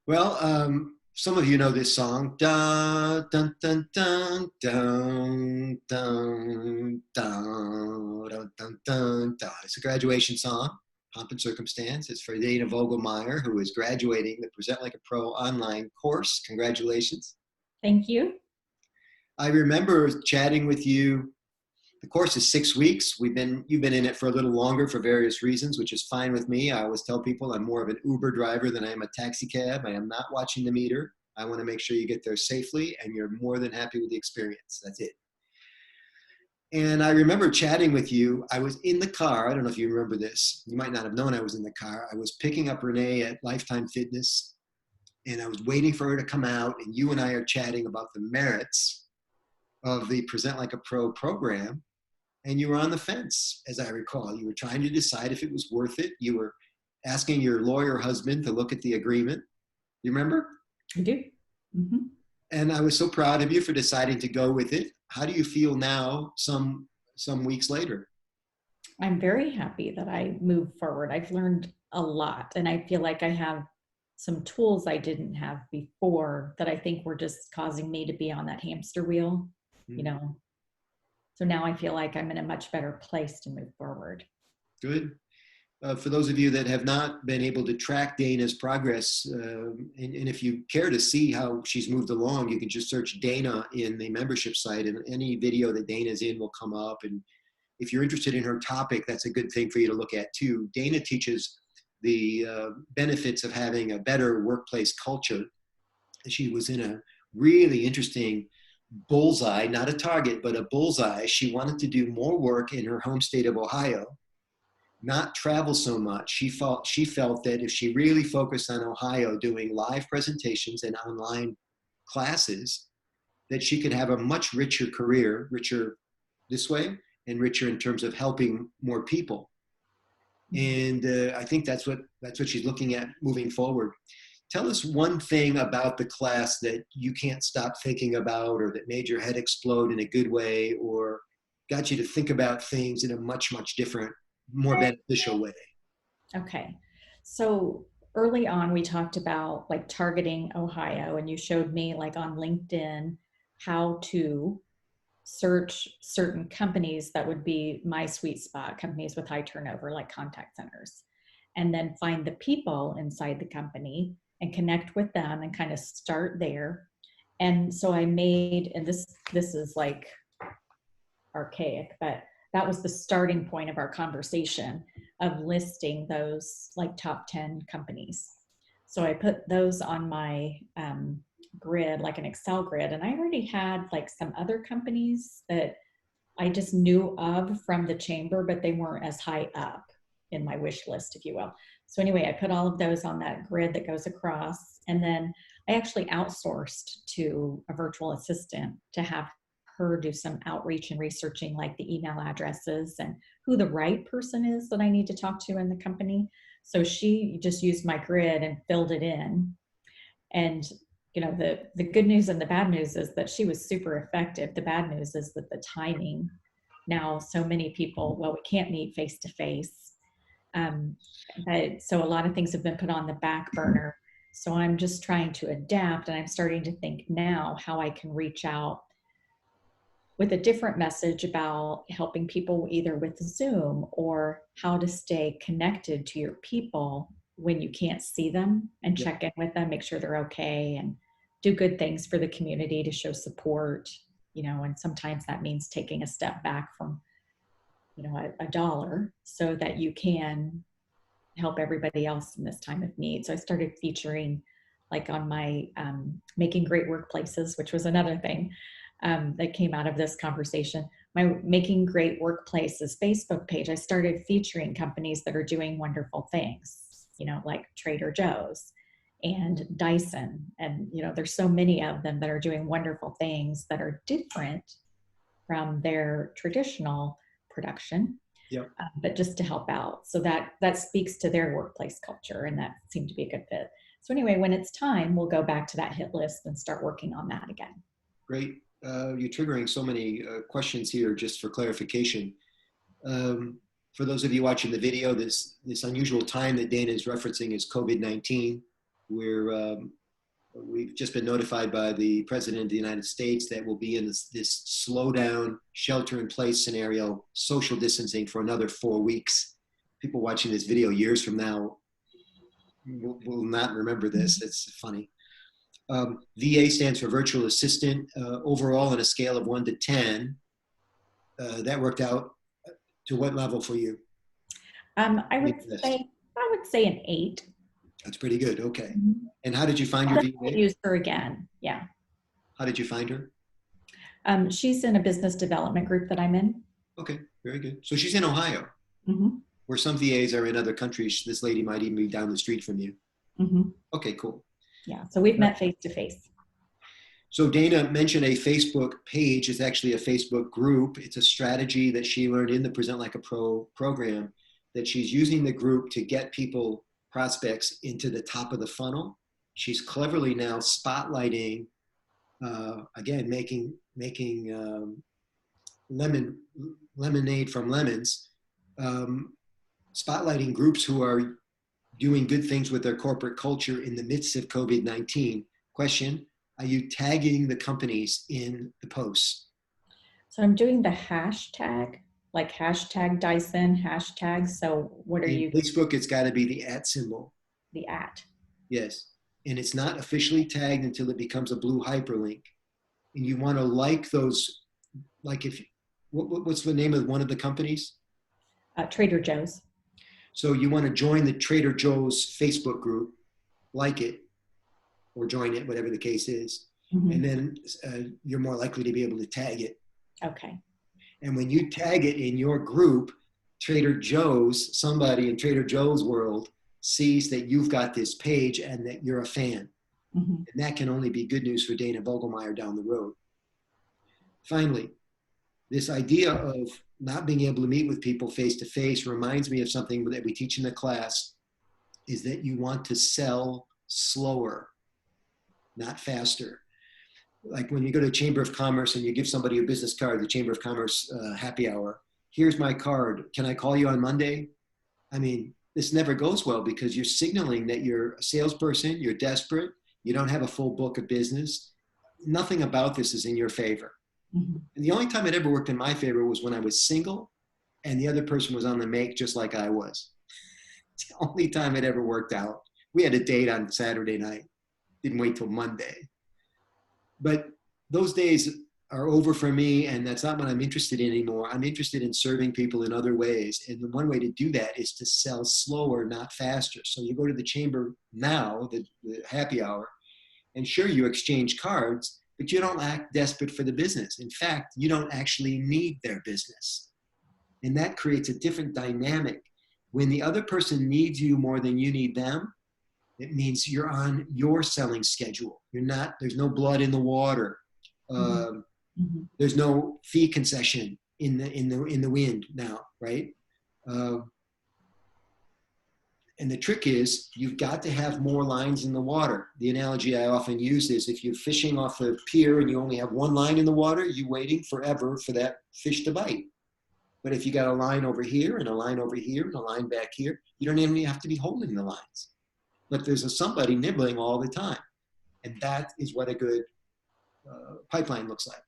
Well, some of you know this song. Dun, dun, dun, dun, dun, dun, dun, dun, dun, dun, dun. It's a graduation song, Pomp and Circumstance. It's for Dana Vogelmeier, who is graduating the Present Like a Pro online course. Congratulations. Thank you. I remember chatting with you. The course is 6 weeks. You've been in it for a little longer for various reasons, which is fine with me. I always tell people I'm more of an Uber driver than I am a taxi cab. I am not watching the meter. I want to make sure you get there safely and you're more than happy with the experience. That's it. And I remember chatting with you. I was in the car. I don't know if you remember this. You might not have known I was in the car. I was picking up Renee at Lifetime Fitness and I was waiting for her to come out, and you and I are chatting about the merits of the Present Like a Pro program. And you were on the fence, as I recall. You were trying to decide if it was worth it. You were asking your lawyer husband to look at the agreement. You remember? I do. Mm-hmm. And I was so proud of you for deciding to go with it. How do you feel now, some weeks later? I'm very happy that I moved forward. I've learned a lot, and I feel like I have some tools I didn't have before that I think were just causing me to be on that hamster wheel, you know. So now I feel like I'm in a much better place to move forward. Good. For those of you that have not been able to track Dana's progress, and if you care to see how she's moved along, you can just search Dana in the membership site, and any video that Dana's in will come up. And if you're interested in her topic, that's a good thing for you to look at too. Dana teaches the benefits of having a better workplace culture. She was in a really interesting bullseye, not a target, but a bullseye. She wanted to do more work in her home state of Ohio, not travel so much. She felt that if she really focused on Ohio doing live presentations and online classes, that she could have a much richer career, richer this way and richer in terms of helping more people. And I think that's what she's looking at moving forward. Tell us one thing about the class that you can't stop thinking about, or that made your head explode in a good way, or got you to think about things in a much, much different, more beneficial way. Okay. So early on, we talked about like targeting Ohio, and you showed me like on LinkedIn how to search certain companies that would be my sweet spot, companies with high turnover, like contact centers, and then find the people inside the company and connect with them and kind of start there. And so I made, and this is like archaic, but that was the starting point of our conversation of listing those like top 10 companies. So I put those on my grid, like an Excel grid, and I already had like some other companies that I just knew of from the chamber, but they weren't as high up in my wish list, if you will. So anyway, I put all of those on that grid that goes across, and then I actually outsourced to a virtual assistant to have her do some outreach and researching, like the email addresses and who the right person is that I need to talk to in the company. So she just used my grid and filled it in. And you know, the good news and the bad news is that she was super effective. The bad news is that the timing, now so many people, well, we can't meet face to face. But so a lot of things have been put on the back burner. So I'm just trying to adapt, and I'm starting to think now how I can reach out with a different message about helping people either with Zoom, or how to stay connected to your people when you can't see them, and check in with them, make sure they're okay, and do good things for the community to show support, you know, and sometimes that means taking a step back from, you know, a dollar so that you can help everybody else in this time of need. So I started featuring like on my Making Great Workplaces, which was another thing that came out of this conversation. My Making Great Workplaces Facebook page, I started featuring companies that are doing wonderful things, you know, like Trader Joe's and Dyson. And, you know, there's so many of them that are doing wonderful things that are different from their traditional production, but just to help out. So that speaks to their workplace culture, and that seemed to be a good fit. So anyway, when it's time, we'll go back to that hit list and start working on that again. Great. You're triggering so many questions here just for clarification. For those of you watching the video, this unusual time that Dana is referencing is COVID-19. We're we've just been notified by the President of the United States that we'll be in this slow down, shelter in place scenario, social distancing for another 4 weeks. People watching this video years from now will not remember this. It's funny. VA stands for virtual assistant. Overall, on a scale of 1 to 10, that worked out to what level for you? I would say an 8. That's pretty good. Okay. Mm-hmm. And how did you find your VA? I'll use her again. Yeah. How did you find her? She's in a business development group that I'm in. Okay, very good. So she's in Ohio, Mm-hmm. where some VAs are in other countries. This lady might even be down the street from you. Mm-hmm. Okay, cool. Yeah. So we've met face to face. So Dana mentioned a Facebook page. It's actually a Facebook group. It's a strategy that she learned in the Present Like a Pro program, that she's using the group to get people, prospects, into the top of the funnel. She's cleverly now spotlighting, again, making lemonade from lemons, spotlighting groups who are doing good things with their corporate culture in the midst of COVID-19. Question, are you tagging the companies in the posts? So I'm doing the hashtag, like hashtag Dyson, hashtag. So what are you? Facebook, it's got to be the @ symbol. The @ Yes. And it's not officially tagged until it becomes a blue hyperlink. And you want to like those, like if, what's the name of one of the companies? Trader Joe's. So you want to join the Trader Joe's Facebook group, like it, or join it, whatever the case is. Mm-hmm. And then you're more likely to be able to tag it. Okay. And when you tag it in your group, Trader Joe's, somebody in Trader Joe's world sees that you've got this page and that you're a fan. Mm-hmm. And that can only be good news for Dana Vogelmeier down the road. Finally, this idea of not being able to meet with people face to face reminds me of something that we teach in the class, is that you want to sell slower, not faster. Like when you go to Chamber of Commerce and you give somebody a business card, the Chamber of Commerce happy hour, here's my card, can I call you on Monday? I mean, this never goes well because you're signaling that you're a salesperson, you're desperate, you don't have a full book of business. Nothing about this is in your favor. Mm-hmm. And the only time it ever worked in my favor was when I was single and the other person was on the make just like I was. It's the only time it ever worked out. We had a date on Saturday night, didn't wait till Monday. But those days are over for me, and that's not what I'm interested in anymore. I'm interested in serving people in other ways. And the one way to do that is to sell slower, not faster. So you go to the chamber now, the happy hour, and sure, you exchange cards, but you don't act desperate for the business. In fact, you don't actually need their business. And that creates a different dynamic. When the other person needs you more than you need them, it means you're on your selling schedule. You're not, there's no blood in the water. Mm-hmm. There's no fee concession in the wind now, right? And the trick is you've got to have more lines in the water. The analogy I often use is if you're fishing off a pier and you only have one line in the water, you're waiting forever for that fish to bite. But if you got a line over here and a line over here and a line back here, you don't even have to be holding the lines. But there's somebody nibbling all the time. And that is what a good pipeline looks like.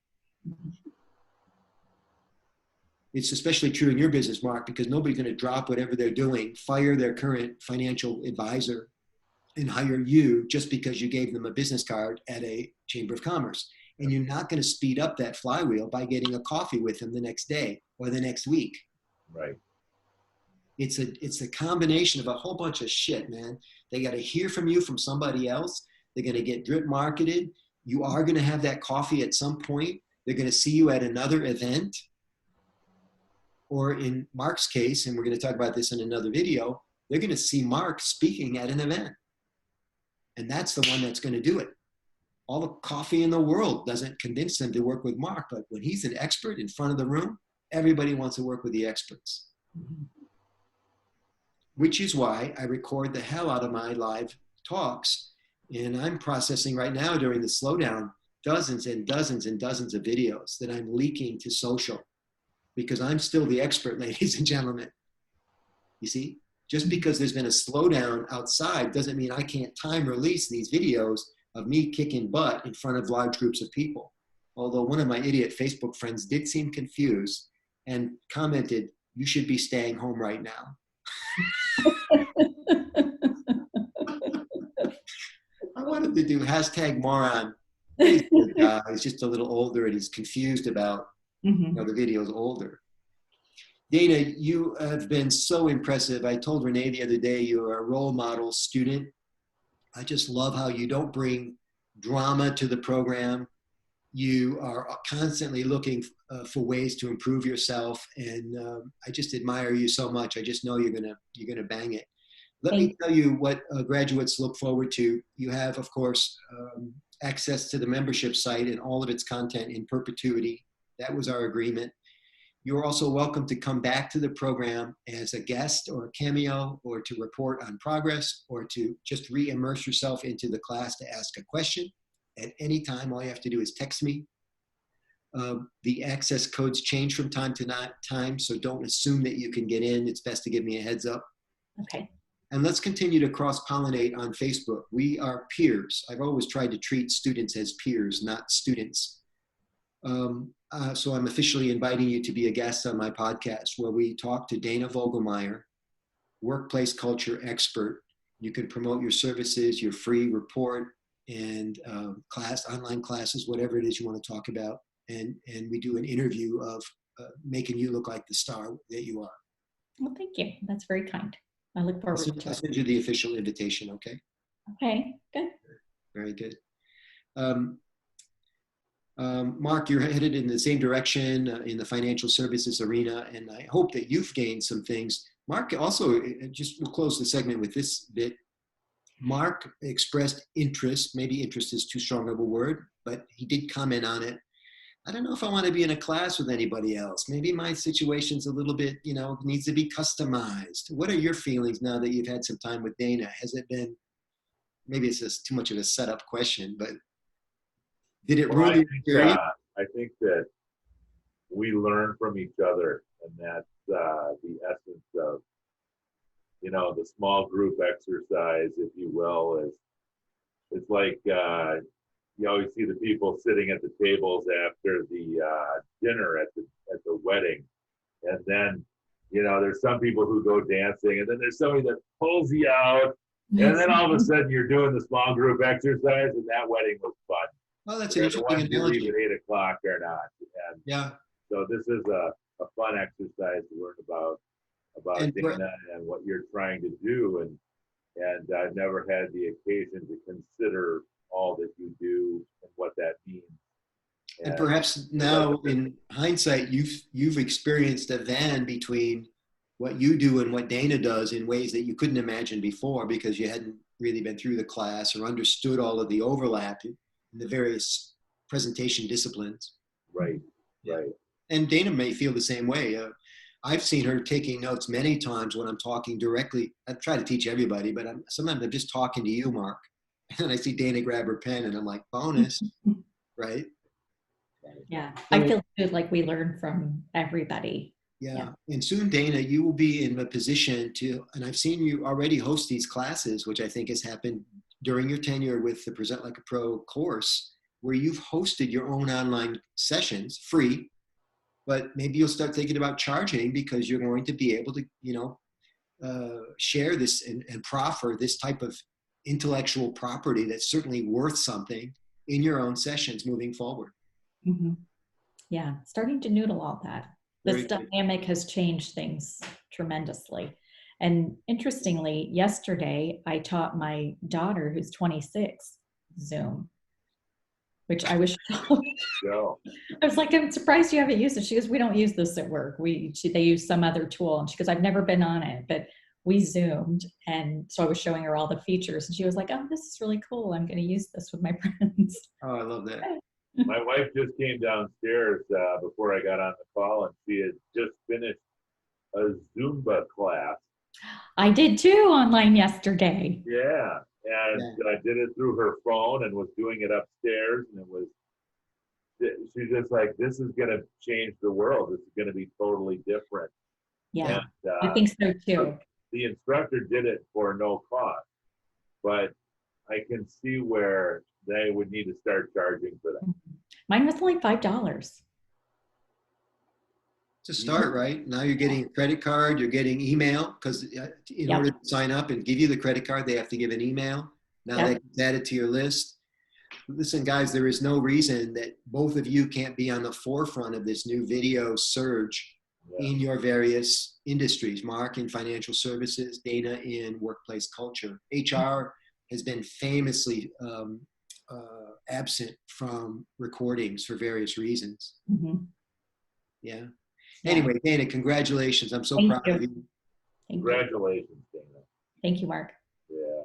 It's especially true in your business, Mark, because nobody's going to drop whatever they're doing, fire their current financial advisor, and hire you just because you gave them a business card at a Chamber of Commerce. And you're not going to speed up that flywheel by getting a coffee with them the next day or the next week. Right. It's a combination of a whole bunch of shit, man. They got to hear from you from somebody else. They're going to get drip marketed. You are going to have that coffee at some point. They're going to see you at another event. Or in Mark's case, and we're going to talk about this in another video, they're going to see Mark speaking at an event. And that's the one that's going to do it. All the coffee in the world doesn't convince them to work with Mark, but when he's an expert in front of the room, everybody wants to work with the experts. Mm-hmm. Which is why I record the hell out of my live talks. And I'm processing right now during the slowdown dozens and dozens and dozens of videos that I'm leaking to social, because I'm still the expert, ladies and gentlemen. You see, just because there's been a slowdown outside doesn't mean I can't time release these videos of me kicking butt in front of large groups of people. Although one of my idiot Facebook friends did seem confused and commented, "You should be staying home right now." I wanted to do hashtag moron. He's a good guy. He's just a little older and he's confused about, the video's older. Dana, you have been so impressive. I told Renee the other day, you're a role model student. I just love how you don't bring drama to the program. You are constantly looking for ways to improve yourself, and I just admire you so much. I just know you're gonna bang it. Let me tell you what graduates look forward to. You have, of course, access to the membership site and all of its content in perpetuity. That was our agreement. You're also welcome to come back to the program as a guest or a cameo, or to report on progress, or to just re-immerse yourself into the class to ask a question. At any time, all you have to do is text me. The access codes change from time to time, so don't assume that you can get in. It's best to give me a heads up. Okay. And let's continue to cross-pollinate on Facebook. We are peers. I've always tried to treat students as peers, not students. So I'm officially inviting you to be a guest on my podcast, where we talk to Dana Vogelmeier, workplace culture expert. You can promote your services, your free report, and online classes, whatever it is you want to talk about. And we do an interview of making you look like the star that you are. Well, thank you. That's very kind. I look forward to it. I'll send you the official invitation, okay? Okay, good. Very good. Mark, you're headed in the same direction in the financial services arena, and I hope that you've gained some things. Mark also, we'll close the segment with this bit. Mark expressed interest, maybe interest is too strong of a word, but he did comment on it. I don't know if I want to be in a class with anybody else. Maybe my situation's a little bit, needs to be customized. What are your feelings now that you've had some time with Dana? Has it been, maybe it's just too much of a setup question, but did it ruin the experience? I think that we learn from each other, and that's the essence of, the small group exercise, if you will. It's like you always see the people sitting at the tables after the dinner at the wedding, and then there's some people who go dancing, and then there's somebody that pulls you out, and then all of a sudden you're doing the small group exercise, and that wedding was fun. Oh, that's an interesting analogy. You leave at 8 o'clock or not. And yeah. So this is a fun exercise to learn about Dana and what you're trying to do, and I've never had the occasion to consider all that you do and what that means. And perhaps now, in hindsight, you've experienced a van between what you do and what Dana does in ways that you couldn't imagine before, because you hadn't really been through the class or understood all of the overlap in the various presentation disciplines. Right. And Dana may feel the same way. I've seen her taking notes many times when I'm talking directly. I try to teach everybody, but sometimes I'm just talking to you, Mark. And I see Dana grab her pen and I'm like, bonus, right? Yeah, I feel good, like we learn from everybody. Yeah. And soon, Dana, you will be in a position to, and I've seen you already host these classes, which I think has happened during your tenure with the Present Like a Pro course, where you've hosted your own online sessions, free, but maybe you'll start thinking about charging, because you're going to be able to, share this and proffer this type of intellectual property that's certainly worth something in your own sessions moving forward. Mm-hmm. Yeah, starting to noodle all that. This dynamic has changed things tremendously. And interestingly, yesterday I taught my daughter, who's 26, Zoom, which I wish. I was like, I'm surprised you haven't used it. She goes, we don't use this at work. They use some other tool. And she goes, I've never been on it, but we Zoomed. And so I was showing her all the features, and she was like, oh, this is really cool. I'm going to use this with my friends. Oh, I love that. My wife just came downstairs before I got on the call, and she had just finished a Zumba class. I did too, online yesterday. Yeah, and I did it through her phone and was doing it upstairs, and she's just like, this is going to change the world. This is going to be totally different. Yeah, and, I think so too. The instructor did it for no cost, but I can see where they would need to start charging for that. Mine was only $5. To start, right? Now you're getting a credit card, you're getting email, because in Yep. order to sign up and give you the credit card, they have to give an email. Now Yep. that's added to your list. Listen, guys, there is no reason that both of you can't be on the forefront of this new video surge in your various industries. Mark in financial services, Dana in workplace culture. HR has been famously absent from recordings for various reasons. Mhm. Yeah. Yeah. Anyway, Dana, congratulations. I'm so Thank proud you. of you. Thank you. Congratulations, Dana. Thank you, Mark. Yeah.